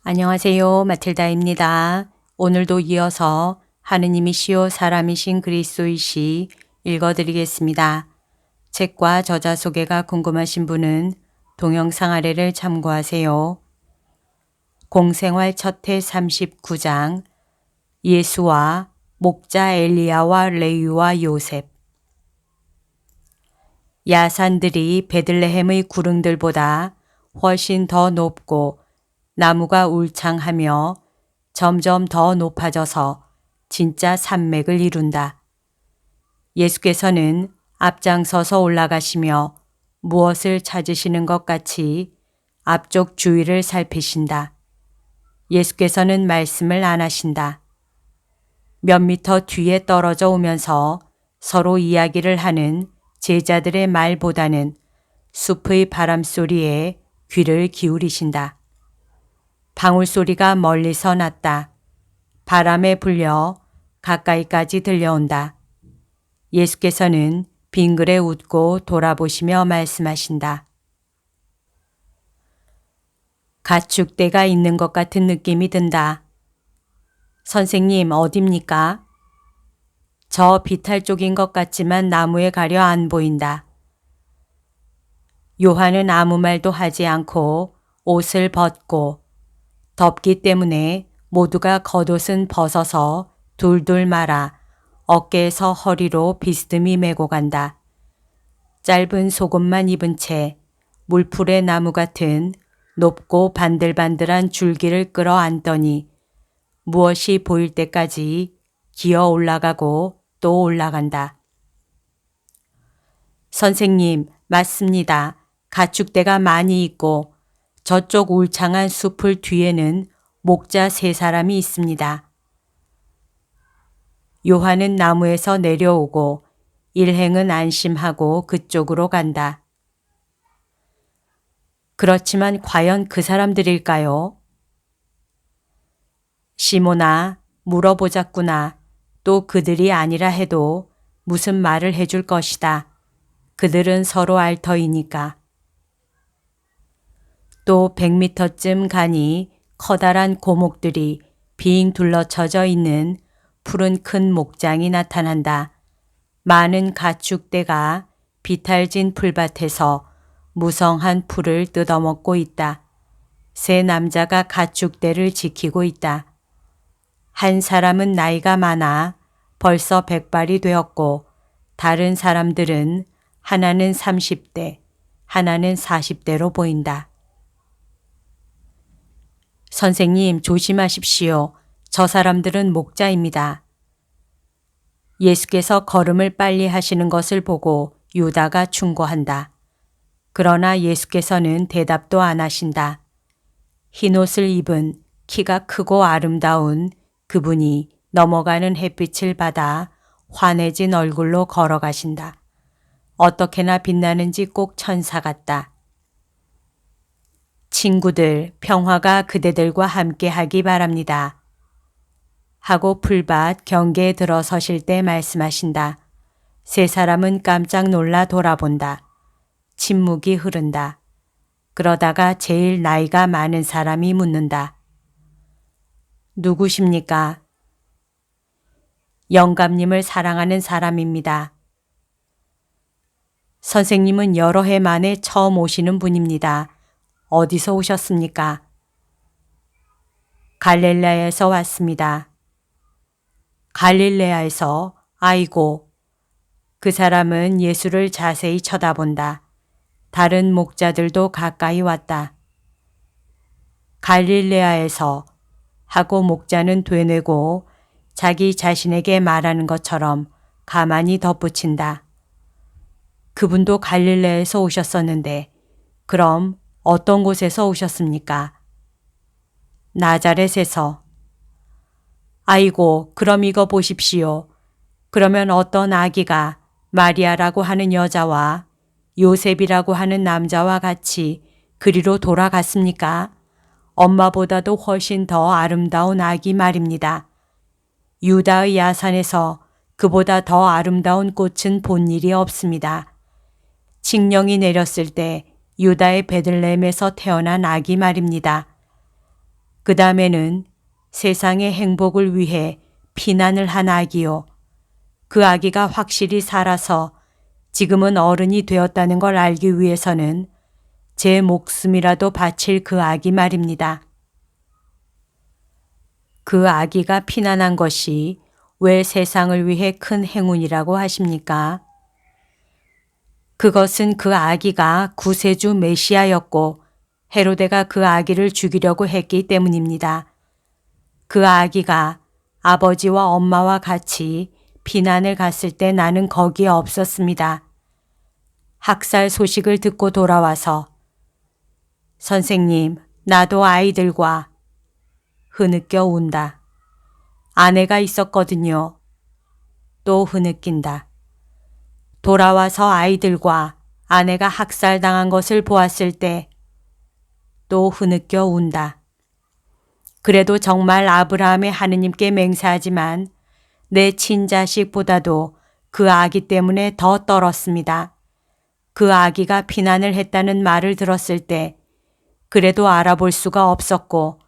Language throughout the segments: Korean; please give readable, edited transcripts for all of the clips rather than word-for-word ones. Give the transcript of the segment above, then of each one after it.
안녕하세요. 마틸다입니다. 오늘도 이어서 하느님이시요 사람이신 그리스도이시 읽어드리겠습니다. 책과 저자 소개가 궁금하신 분은 동영상 아래를 참고하세요. 공생활 첫해 39장 예수와 목자 엘리야와 레위와 요셉. 야산들이 베들레헴의 구릉들보다 훨씬 더 높고 나무가 울창하며 점점 더 높아져서 진짜 산맥을 이룬다. 예수께서는 앞장서서 올라가시며 무엇을 찾으시는 것 같이 앞쪽 주위를 살피신다. 예수께서는 말씀을 안 하신다. 몇 미터 뒤에 떨어져 오면서 서로 이야기를 하는 제자들의 말보다는 숲의 바람소리에 귀를 기울이신다. 방울소리가 멀리서 났다. 바람에 불려 가까이까지 들려온다. 예수께서는 빙그레 웃고 돌아보시며 말씀하신다. 가축대가 있는 것 같은 느낌이 든다. 선생님, 어딥니까? 저 비탈 쪽인 것 같지만 나무에 가려 안 보인다. 요한은 아무 말도 하지 않고 옷을 벗고 덥기 때문에 모두가 겉옷은 벗어서 둘둘 말아 어깨에서 허리로 비스듬히 메고 간다. 짧은 속옷만 입은 채 물풀의 나무 같은 높고 반들반들한 줄기를 끌어안더니 무엇이 보일 때까지 기어 올라가고 또 올라간다. 선생님, 맞습니다. 가축대가 많이 있고 저쪽 울창한 숲을 뒤에는 목자 3사람이 있습니다. 요한은 나무에서 내려오고 일행은 안심하고 그쪽으로 간다. 그렇지만 과연 그 사람들일까요? 시몬아, 물어보자꾸나. 또 그들이 아니라 해도 무슨 말을 해줄 것이다. 그들은 서로 알 터이니까. 또 100미터쯤 가니 커다란 고목들이 빙 둘러쳐져 있는 푸른 큰 목장이 나타난다. 많은 가축대가 비탈진 풀밭에서 무성한 풀을 뜯어먹고 있다. 3 남자가 가축대를 지키고 있다. 한 사람은 나이가 많아 벌써 100발이 되었고 다른 사람들은 하나는 30대, 하나는 40대로 보인다. 선생님, 조심하십시오. 저 사람들은 목자입니다. 예수께서 걸음을 빨리 하시는 것을 보고 유다가 충고한다. 그러나 예수께서는 대답도 안 하신다. 흰옷을 입은 키가 크고 아름다운 그분이 넘어가는 햇빛을 받아 환해진 얼굴로 걸어가신다. 어떻게나 빛나는지 꼭 천사 같다. 친구들, 평화가 그대들과 함께 하기 바랍니다. 하고 풀밭 경계에 들어서실 때 말씀하신다. 3 사람은 깜짝 놀라 돌아본다. 침묵이 흐른다. 그러다가 제일 나이가 많은 사람이 묻는다. 누구십니까? 영감님을 사랑하는 사람입니다. 선생님은 여러 해 만에 처음 오시는 분입니다. 어디서 오셨습니까? 갈릴레아에서 왔습니다. 갈릴레아에서? 아이고. 그 사람은 예수를 자세히 쳐다본다. 다른 목자들도 가까이 왔다. 갈릴레아에서 하고 목자는 되뇌고 자기 자신에게 말하는 것처럼 가만히 덧붙인다. 그분도 갈릴레아에서 오셨었는데 그럼 어떤 곳에서 오셨습니까? 나자렛에서. 아이고, 그럼 이거 보십시오. 그러면 어떤 아기가 마리아라고 하는 여자와 요셉이라고 하는 남자와 같이 그리로 돌아갔습니까? 엄마보다도 훨씬 더 아름다운 아기 말입니다. 유다의 야산에서 그보다 더 아름다운 꽃은 본 일이 없습니다. 칙령이 내렸을 때 유다의 베들레헴에서 태어난 아기 말입니다. 그 다음에는 세상의 행복을 위해 피난을 한 아기요. 그 아기가 확실히 살아서 지금은 어른이 되었다는 걸 알기 위해서는 제 목숨이라도 바칠 그 아기 말입니다. 그 아기가 피난한 것이 왜 세상을 위해 큰 행운이라고 하십니까? 그것은 그 아기가 구세주 메시아였고 헤로데가 그 아기를 죽이려고 했기 때문입니다. 그 아기가 아버지와 엄마와 같이 피난을 갔을 때 나는 거기에 없었습니다. 학살 소식을 듣고 돌아와서 선생님, 나도 아이들과 흐느껴 운다. 아내가 있었거든요. 또 흐느낀다. 돌아와서 아이들과 아내가 학살당한 것을 보았을 때 또 흐느껴 운다. 그래도 정말 아브라함의 하느님께 맹세하지만 내 친자식보다도 그 아기 때문에 더 떨었습니다. 그 아기가 피난을 했다는 말을 들었을 때 그래도 알아볼 수가 없었고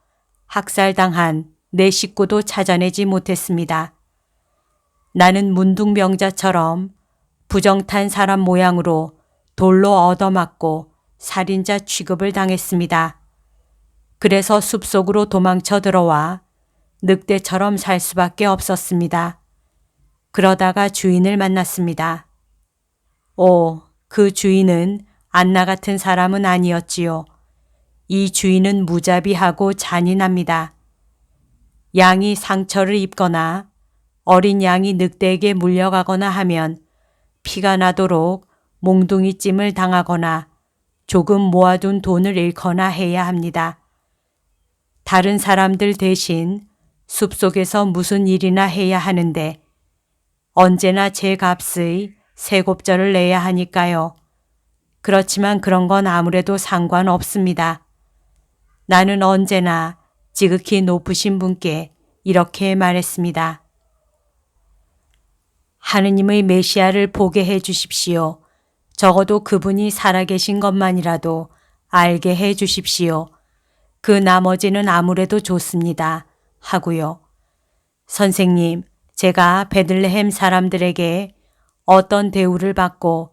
학살당한 내 식구도 찾아내지 못했습니다. 나는 문둥병자처럼 부정탄 사람 모양으로 돌로 얻어맞고 살인자 취급을 당했습니다. 그래서 숲속으로 도망쳐 들어와 늑대처럼 살 수밖에 없었습니다. 그러다가 주인을 만났습니다. 그 주인은 안나 같은 사람은 아니었지요. 이 주인은 무자비하고 잔인합니다. 양이 상처를 입거나 어린 양이 늑대에게 물려가거나 하면 피가 나도록 몽둥이찜을 당하거나 조금 모아둔 돈을 잃거나 해야 합니다. 다른 사람들 대신 숲속에서 무슨 일이나 해야 하는데 언제나 제 값의 세곱절을 내야 하니까요. 그렇지만 그런 건 아무래도 상관없습니다. 나는 언제나 지극히 높으신 분께 이렇게 말했습니다. 하느님의 메시아를 보게 해 주십시오. 적어도 그분이 살아계신 것만이라도 알게 해 주십시오. 그 나머지는 아무래도 좋습니다. 하고요. 선생님, 제가 베들레헴 사람들에게 어떤 대우를 받고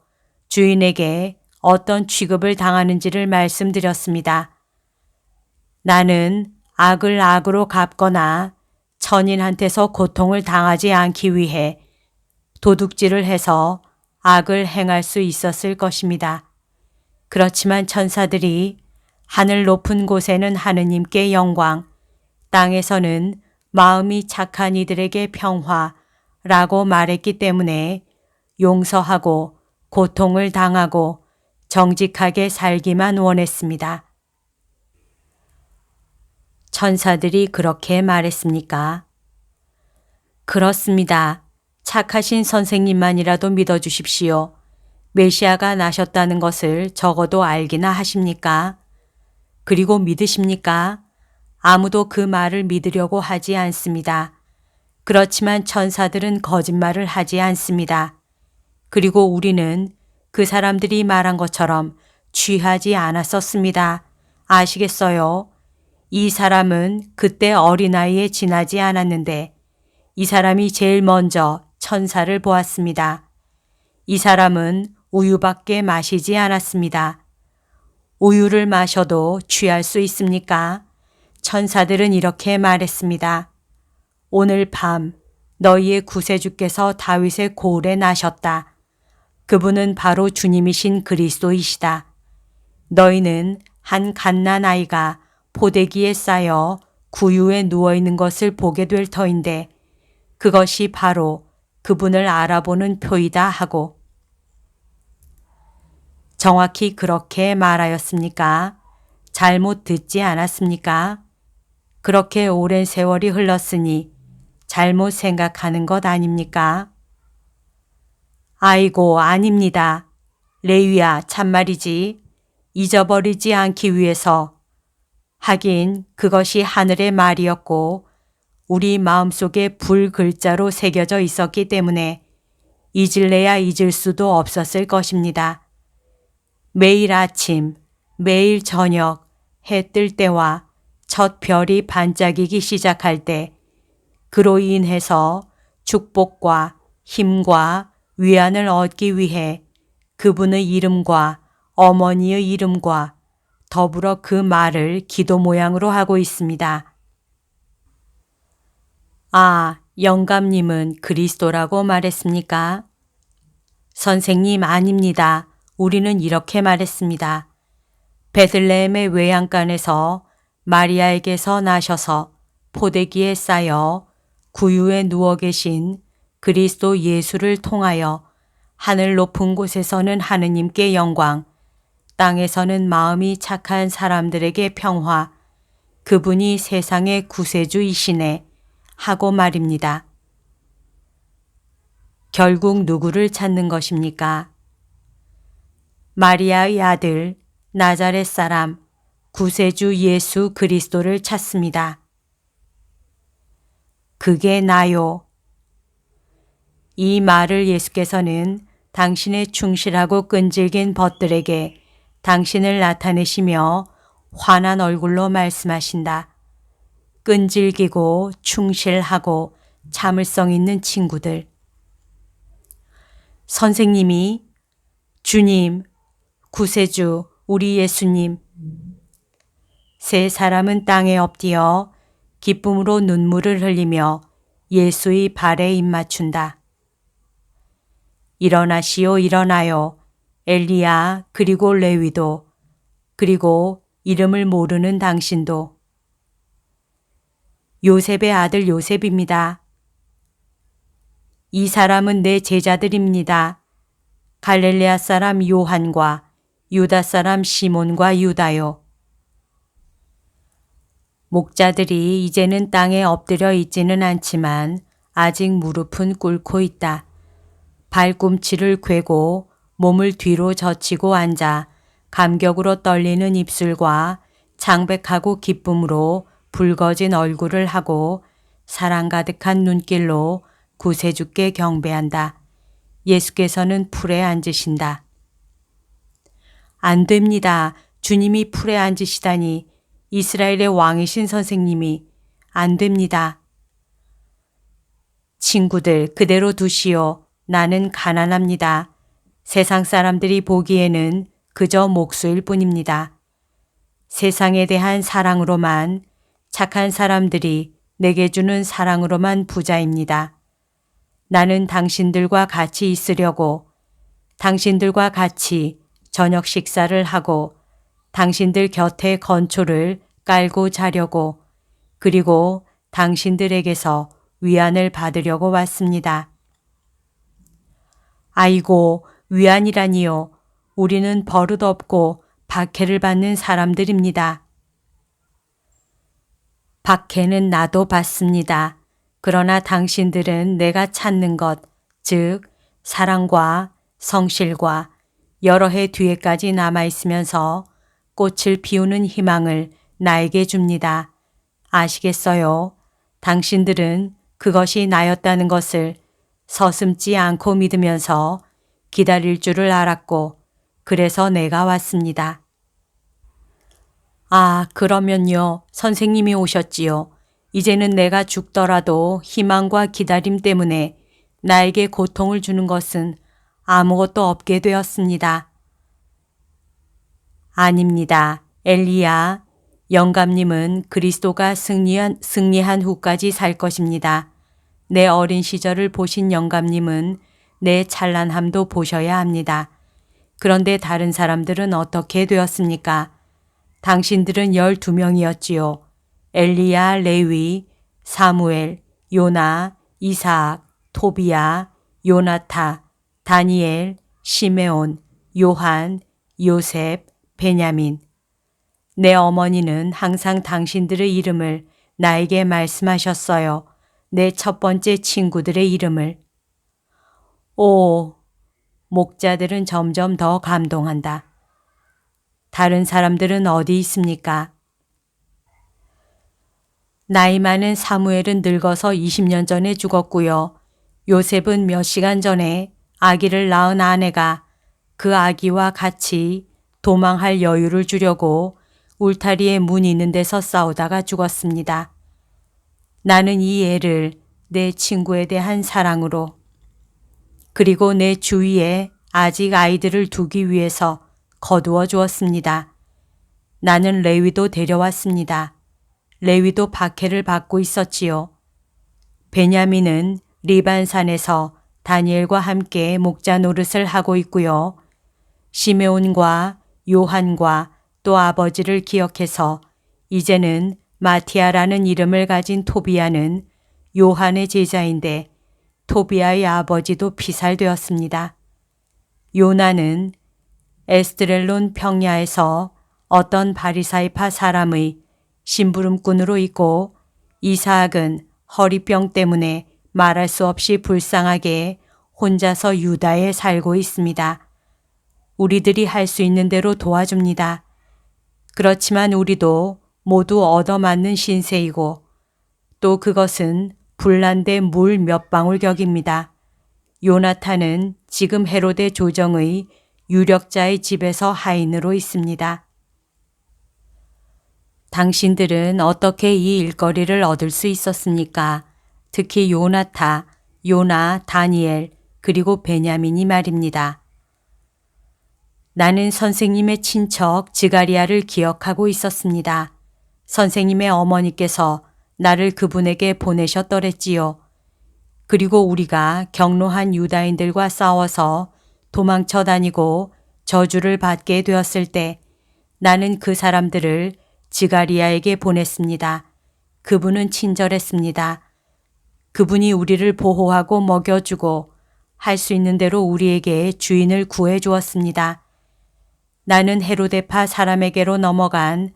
주인에게 어떤 취급을 당하는지를 말씀드렸습니다. 나는 악을 악으로 갚거나 천인한테서 고통을 당하지 않기 위해 도둑질을 해서 악을 행할 수 있었을 것입니다. 그렇지만 천사들이 하늘 높은 곳에는 하느님께 영광, 땅에서는 마음이 착한 이들에게 평화라고 말했기 때문에 용서하고 고통을 당하고 정직하게 살기만 원했습니다. 천사들이 그렇게 말했습니까? 그렇습니다. 착하신 선생님만이라도 믿어주십시오. 메시아가 나셨다는 것을 적어도 알기나 하십니까? 그리고 믿으십니까? 아무도 그 말을 믿으려고 하지 않습니다. 그렇지만 천사들은 거짓말을 하지 않습니다. 그리고 우리는 그 사람들이 말한 것처럼 취하지 않았었습니다. 아시겠어요? 이 사람은 그때 어린아이에 지나지 않았는데 이 사람이 제일 먼저 천사를 보았습니다. 이 사람은 우유밖에 마시지 않았습니다. 우유를 마셔도 취할 수 있습니까? 천사들은 이렇게 말했습니다. 오늘 밤 너희의 구세주께서 다윗의 고을에 나셨다. 그분은 바로 주님이신 그리스도이시다. 너희는 한 갓난아이가 포대기에 쌓여 구유에 누워있는 것을 보게 될 터인데 그것이 바로 그분을 알아보는 표이다 하고 정확히 그렇게 말하였습니까? 잘못 듣지 않았습니까? 그렇게 오랜 세월이 흘렀으니 잘못 생각하는 것 아닙니까? 아이고, 아닙니다. 레위야, 참말이지. 잊어버리지 않기 위해서. 하긴 그것이 하늘의 말이었고 우리 마음속에 불 글자로 새겨져 있었기 때문에 잊을래야 잊을 수도 없었을 것입니다. 매일 아침, 매일 저녁, 해 뜰 때와 첫 별이 반짝이기 시작할 때 그로 인해서 축복과 힘과 위안을 얻기 위해 그분의 이름과 어머니의 이름과 더불어 그 말을 기도 모양으로 하고 있습니다. 아, 영감님은 그리스도라고 말했습니까? 선생님, 아닙니다. 우리는 이렇게 말했습니다. 베들레헴의 외양간에서 마리아에게서 나셔서 포대기에 쌓여 구유에 누워 계신 그리스도 예수를 통하여 하늘 높은 곳에서는 하느님께 영광, 땅에서는 마음이 착한 사람들에게 평화, 그분이 세상의 구세주이시네 하고 말입니다. 결국 누구를 찾는 것입니까? 마리아의 아들 나자렛 사람 구세주 예수 그리스도를 찾습니다. 그게 나요. 이 말을 예수께서는 당신의 충실하고 끈질긴 벗들에게 당신을 나타내시며 환한 얼굴로 말씀하신다. 끈질기고 충실하고 참을성 있는 친구들. 선생님이 주님, 구세주, 우리 예수님. 세 사람은 땅에 엎드려 기쁨으로 눈물을 흘리며 예수의 발에 입맞춘다. 일어나시오, 일어나요. 엘리야, 그리고 레위도, 그리고 이름을 모르는 당신도. 요셉의 아들 요셉입니다. 이 사람은 내 제자들입니다. 갈릴레아 사람 요한과 유다 사람 시몬과 유다요. 목자들이 이제는 땅에 엎드려 있지는 않지만 아직 무릎은 꿇고 있다. 발꿈치를 꿰고 몸을 뒤로 젖히고 앉아 감격으로 떨리는 입술과 창백하고 기쁨으로 붉어진 얼굴을 하고 사랑 가득한 눈길로 구세주께 경배한다. 예수께서는 풀에 앉으신다. 안 됩니다. 주님이 풀에 앉으시다니. 이스라엘의 왕이신 선생님이. 안 됩니다. 친구들, 그대로 두시오. 나는 가난합니다. 세상 사람들이 보기에는 그저 목수일 뿐입니다. 세상에 대한 사랑으로만, 착한 사람들이 내게 주는 사랑으로만 부자입니다. 나는 당신들과 같이 있으려고, 당신들과 같이 저녁 식사를 하고, 당신들 곁에 건초를 깔고 자려고, 그리고 당신들에게서 위안을 받으려고 왔습니다. 아이고, 위안이라니요. 우리는 버릇 없고 박해를 받는 사람들입니다. 박해는 나도 받습니다. 그러나 당신들은 내가 찾는 것, 즉 사랑과 성실과 여러 해 뒤에까지 남아있으면서 꽃을 피우는 희망을 나에게 줍니다. 아시겠어요? 당신들은 그것이 나였다는 것을 서슴지 않고 믿으면서 기다릴 줄을 알았고 그래서 내가 왔습니다. 아, 그러면요. 선생님이 오셨지요. 이제는 내가 죽더라도 희망과 기다림 때문에 나에게 고통을 주는 것은 아무것도 없게 되었습니다. 아닙니다. 엘리야, 영감님은 그리스도가 승리한 후까지 살 것입니다. 내 어린 시절을 보신 영감님은 내 찬란함도 보셔야 합니다. 그런데 다른 사람들은 어떻게 되었습니까? 당신들은 12명이었지요. 엘리야, 레위, 사무엘, 요나, 이삭, 토비야, 요나타, 다니엘, 시메온, 요한, 요셉, 베냐민. 내 어머니는 항상 당신들의 이름을 나에게 말씀하셨어요. 내 첫 번째 친구들의 이름을. 오, 목자들은 점점 더 감동한다. 다른 사람들은 어디 있습니까? 나이 많은 사무엘은 늙어서 20년 전에 죽었고요. 요셉은 몇 시간 전에 아기를 낳은 아내가 그 아기와 같이 도망할 여유를 주려고 울타리에 문 있는 데서 싸우다가 죽었습니다. 나는 이 애를 내 친구에 대한 사랑으로 그리고 내 주위에 아직 아이들을 두기 위해서 거두어 주었습니다. 나는 레위도 데려왔습니다. 레위도 박해를 받고 있었지요. 베냐민은 리반산에서 다니엘과 함께 목자 노릇을 하고 있고요. 시메온과 요한과 또 아버지를 기억해서 이제는 마티아라는 이름을 가진 토비아는 요한의 제자인데 토비아의 아버지도 피살되었습니다. 요나는 에스드렐론 평야에서 어떤 바리사이파 사람의 심부름꾼으로 있고 이사학은 허리병 때문에 말할 수 없이 불쌍하게 혼자서 유다에 살고 있습니다. 우리들이 할 수 있는 대로 도와줍니다. 그렇지만 우리도 모두 얻어맞는 신세이고 또 그것은 불난데 물 몇 방울 격입니다. 요나탄은 지금 헤로데 조정의 유력자의 집에서 하인으로 있습니다. 당신들은 어떻게 이 일거리를 얻을 수 있었습니까? 특히 요나, 다니엘, 그리고 베냐민이 말입니다. 나는 선생님의 친척 지가리아를 기억하고 있었습니다. 선생님의 어머니께서 나를 그분에게 보내셨더랬지요. 그리고 우리가 경로한 유다인들과 싸워서 도망쳐 다니고 저주를 받게 되었을 때 나는 그 사람들을 지가리아에게 보냈습니다. 그분은 친절했습니다. 그분이 우리를 보호하고 먹여주고 할 수 있는 대로 우리에게 주인을 구해 주었습니다. 나는 헤로데파 사람에게로 넘어간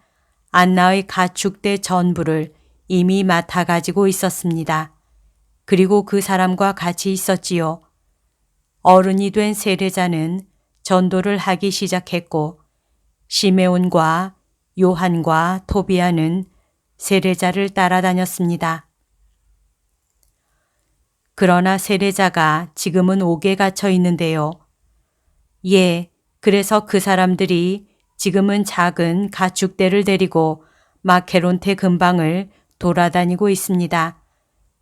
안나의 가축대 전부를 이미 맡아 가지고 있었습니다. 그리고 그 사람과 같이 있었지요. 어른이 된 세례자는 전도를 하기 시작했고 시메온과 요한과 토비아는 세례자를 따라다녔습니다. 그러나 세례자가 지금은 옥에 갇혀 있는데요. 예, 그래서 그 사람들이 지금은 작은 가축대를 데리고 마케론테 근방을 돌아다니고 있습니다.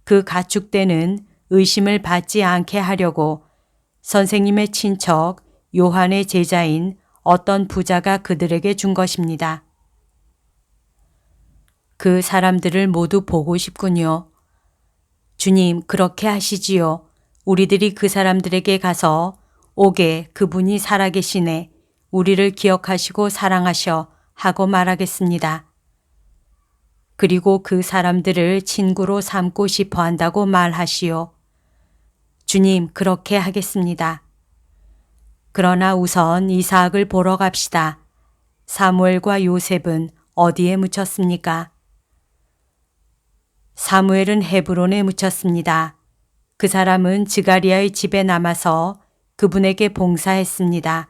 그 가축대는 의심을 받지 않게 하려고 선생님의 친척 요한의 제자인 어떤 부자가 그들에게 준 것입니다. 그 사람들을 모두 보고 싶군요. 주님, 그렇게 하시지요. 우리들이 그 사람들에게 가서 옥에 그분이 살아계시네. 우리를 기억하시고 사랑하셔 하고 말하겠습니다. 그리고 그 사람들을 친구로 삼고 싶어 한다고 말하시오. 주님, 그렇게 하겠습니다. 그러나 우선 이사학을 보러 갑시다. 사무엘과 요셉은 어디에 묻혔습니까? 사무엘은 헤브론에 묻혔습니다. 그 사람은 지가리아의 집에 남아서 그분에게 봉사했습니다.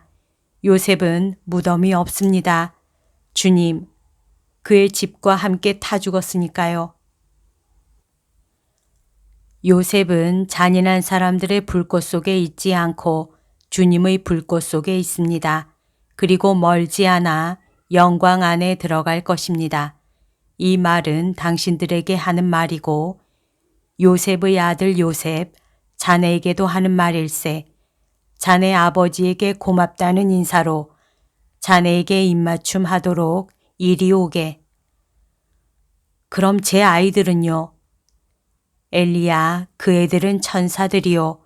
요셉은 무덤이 없습니다. 주님, 그의 집과 함께 타 죽었으니까요. 요셉은 잔인한 사람들의 불꽃 속에 있지 않고 주님의 불꽃 속에 있습니다. 그리고 멀지 않아 영광 안에 들어갈 것입니다. 이 말은 당신들에게 하는 말이고 요셉의 아들 요셉, 자네에게도 하는 말일세. 자네 아버지에게 고맙다는 인사로 자네에게 입맞춤 하도록 이리 오게. 그럼 제 아이들은요? 엘리야, 그 애들은 천사들이요.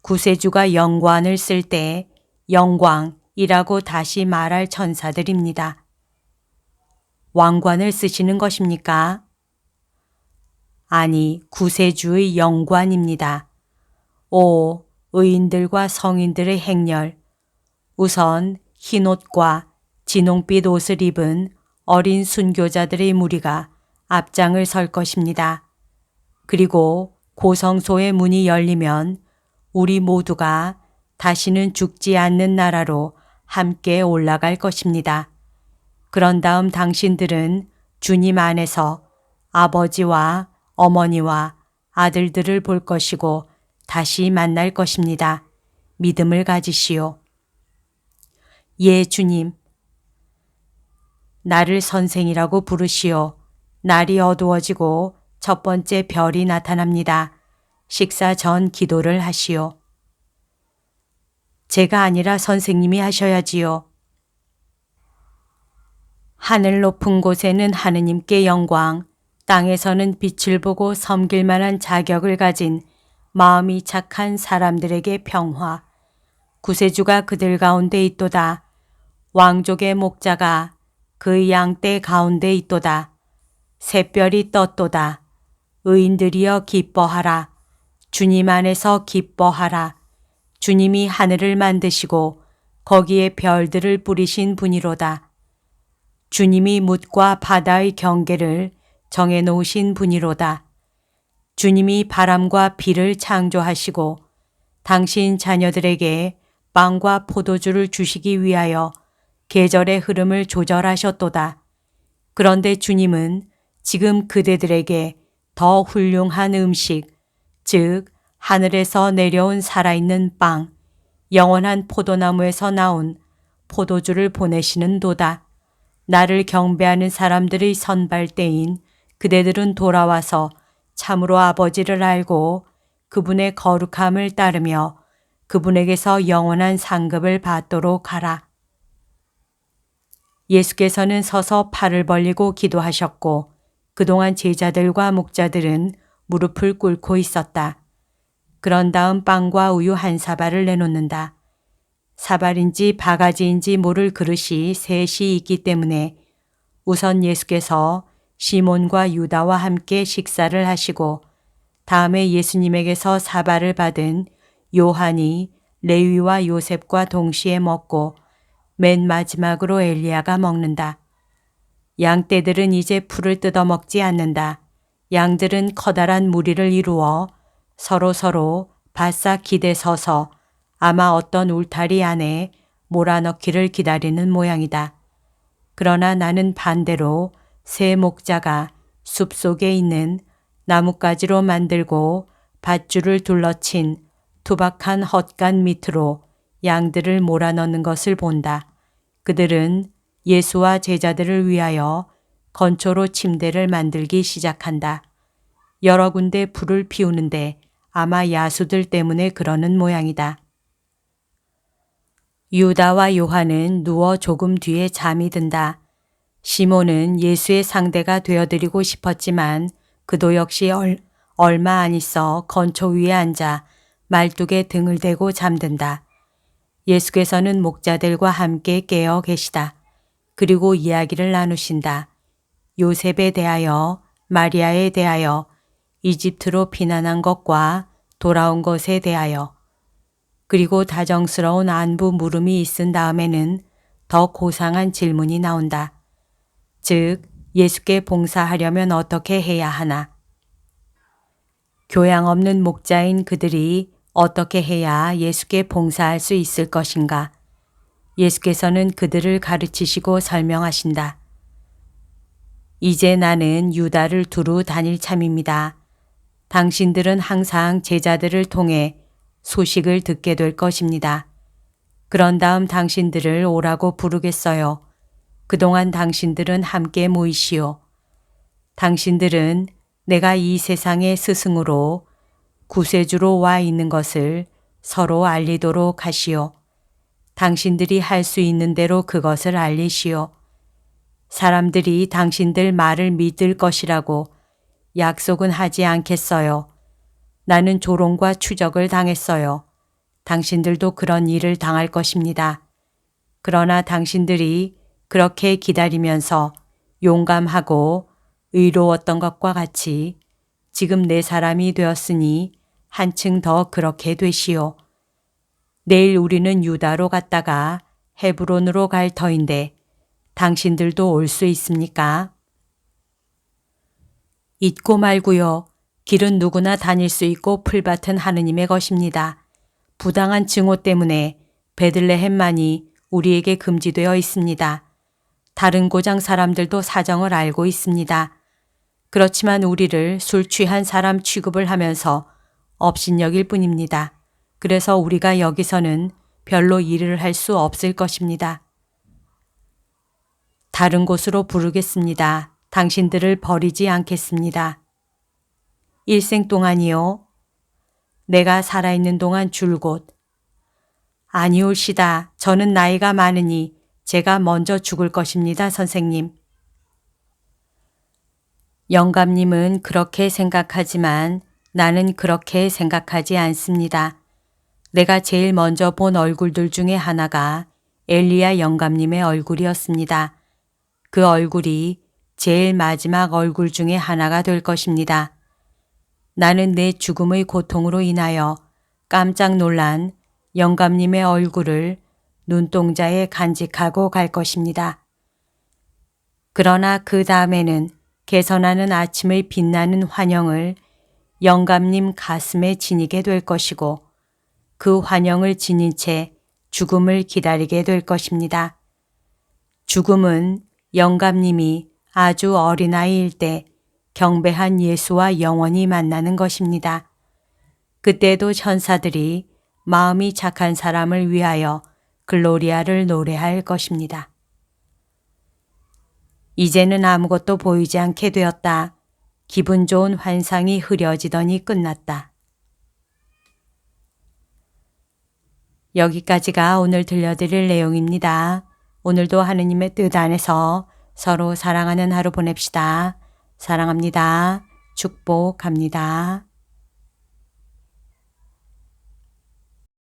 구세주가 영관을 쓸 때 영광이라고 다시 말할 천사들입니다. 왕관을 쓰시는 것입니까? 아니, 구세주의 영관입니다. 오, 의인들과 성인들의 행렬. 우선 흰옷과 진홍빛 옷을 입은 어린 순교자들의 무리가 앞장을 설 것입니다. 그리고 고성소의 문이 열리면 우리 모두가 다시는 죽지 않는 나라로 함께 올라갈 것입니다. 그런 다음 당신들은 주님 안에서 아버지와 어머니와 아들들을 볼 것이고 다시 만날 것입니다. 믿음을 가지시오. 예, 주님. 나를 선생이라고 부르시오. 날이 어두워지고 첫 번째 별이 나타납니다. 식사 전 기도를 하시오. 제가 아니라 선생님이 하셔야지요. 하늘 높은 곳에는 하느님께 영광, 땅에서는 빛을 보고 섬길 만한 자격을 가진 마음이 착한 사람들에게 평화. 구세주가 그들 가운데 있도다. 왕족의 목자가 그 양떼 가운데 있도다. 샛별이 떴도다. 의인들이여 기뻐하라. 주님 안에서 기뻐하라. 주님이 하늘을 만드시고 거기에 별들을 뿌리신 분이로다. 주님이 뭇과 바다의 경계를 정해 놓으신 분이로다. 주님이 바람과 비를 창조하시고 당신 자녀들에게 빵과 포도주를 주시기 위하여 계절의 흐름을 조절하셨도다. 그런데 주님은 지금 그대들에게 더 훌륭한 음식, 즉 하늘에서 내려온 살아있는 빵, 영원한 포도나무에서 나온 포도주를 보내시는 도다. 나를 경배하는 사람들의 선발대인 그대들은 돌아와서 참으로 아버지를 알고 그분의 거룩함을 따르며 그분에게서 영원한 상급을 받도록 하라. 예수께서는 서서 팔을 벌리고 기도하셨고 그동안 제자들과 목자들은 무릎을 꿇고 있었다. 그런 다음 빵과 우유 한 사발을 내놓는다. 사발인지 바가지인지 모를 그릇이 셋이 있기 때문에 우선 예수께서 시몬과 유다와 함께 식사를 하시고 다음에 예수님에게서 사발을 받은 요한이 레위와 요셉과 동시에 먹고 맨 마지막으로 엘리야가 먹는다. 양떼들은 이제 풀을 뜯어먹지 않는다. 양들은 커다란 무리를 이루어 서로 바싹 기대 서서 아마 어떤 울타리 안에 몰아넣기를 기다리는 모양이다. 그러나 나는 반대로 새 목자가 숲속에 있는 나뭇가지로 만들고 밧줄을 둘러친 투박한 헛간 밑으로 양들을 몰아넣는 것을 본다. 그들은 예수와 제자들을 위하여 건초로 침대를 만들기 시작한다. 여러 군데 불을 피우는데 아마 야수들 때문에 그러는 모양이다. 유다와 요한은 누워 조금 뒤에 잠이 든다. 시몬은 예수의 상대가 되어드리고 싶었지만 그도 역시 얼마 안 있어 건초 위에 앉아 말뚝에 등을 대고 잠든다. 예수께서는 목자들과 함께 깨어 계시다. 그리고 이야기를 나누신다. 요셉에 대하여, 마리아에 대하여, 이집트로 피난한 것과 돌아온 것에 대하여, 그리고 다정스러운 안부 물음이 있은 다음에는 더 고상한 질문이 나온다. 즉, 예수께 봉사하려면 어떻게 해야 하나? 교양 없는 목자인 그들이 어떻게 해야 예수께 봉사할 수 있을 것인가? 예수께서는 그들을 가르치시고 설명하신다. 이제 나는 유다를 두루 다닐 참입니다. 당신들은 항상 제자들을 통해 소식을 듣게 될 것입니다. 그런 다음 당신들을 오라고 부르겠어요. 그동안 당신들은 함께 모이시오. 당신들은 내가 이 세상의 스승으로 구세주로 와 있는 것을 서로 알리도록 하시오. 당신들이 할 수 있는 대로 그것을 알리시오. 사람들이 당신들 말을 믿을 것이라고 약속은 하지 않겠어요. 나는 조롱과 추적을 당했어요. 당신들도 그런 일을 당할 것입니다. 그러나 당신들이 그렇게 기다리면서 용감하고 의로웠던 것과 같이 지금 내 사람이 되었으니 한층 더 그렇게 되시오. 내일 우리는 유다로 갔다가 헤브론으로 갈 터인데 당신들도 올 수 있습니까? 잊고 말고요. 길은 누구나 다닐 수 있고 풀밭은 하느님의 것입니다. 부당한 증오 때문에 베들레헴만이 우리에게 금지되어 있습니다. 다른 고장 사람들도 사정을 알고 있습니다. 그렇지만 우리를 술 취한 사람 취급을 하면서 업신여길 뿐입니다. 그래서 우리가 여기서는 별로 일을 할 수 없을 것입니다. 다른 곳으로 부르겠습니다. 당신들을 버리지 않겠습니다. 일생 동안이요. 내가 살아있는 동안 줄곧. 아니올시다. 저는 나이가 많으니 제가 먼저 죽을 것입니다, 선생님. 영감님은 그렇게 생각하지만 나는 그렇게 생각하지 않습니다. 내가 제일 먼저 본 얼굴들 중에 하나가 엘리야 영감님의 얼굴이었습니다. 그 얼굴이 제일 마지막 얼굴 중에 하나가 될 것입니다. 나는 내 죽음의 고통으로 인하여 깜짝 놀란 영감님의 얼굴을 눈동자에 간직하고 갈 것입니다. 그러나 그 다음에는 개선하는 아침의 빛나는 환영을 영감님 가슴에 지니게 될 것이고 그 환영을 지닌 채 죽음을 기다리게 될 것입니다. 죽음은 영감님이 아주 어린아이일 때 경배한 예수와 영원히 만나는 것입니다. 그때도 천사들이 마음이 착한 사람을 위하여 글로리아를 노래할 것입니다. 이제는 아무것도 보이지 않게 되었다. 기분 좋은 환상이 흐려지더니 끝났다. 여기까지가 오늘 들려드릴 내용입니다. 오늘도 하느님의 뜻 안에서 서로 사랑하는 하루 보냅시다. 사랑합니다. 축복합니다.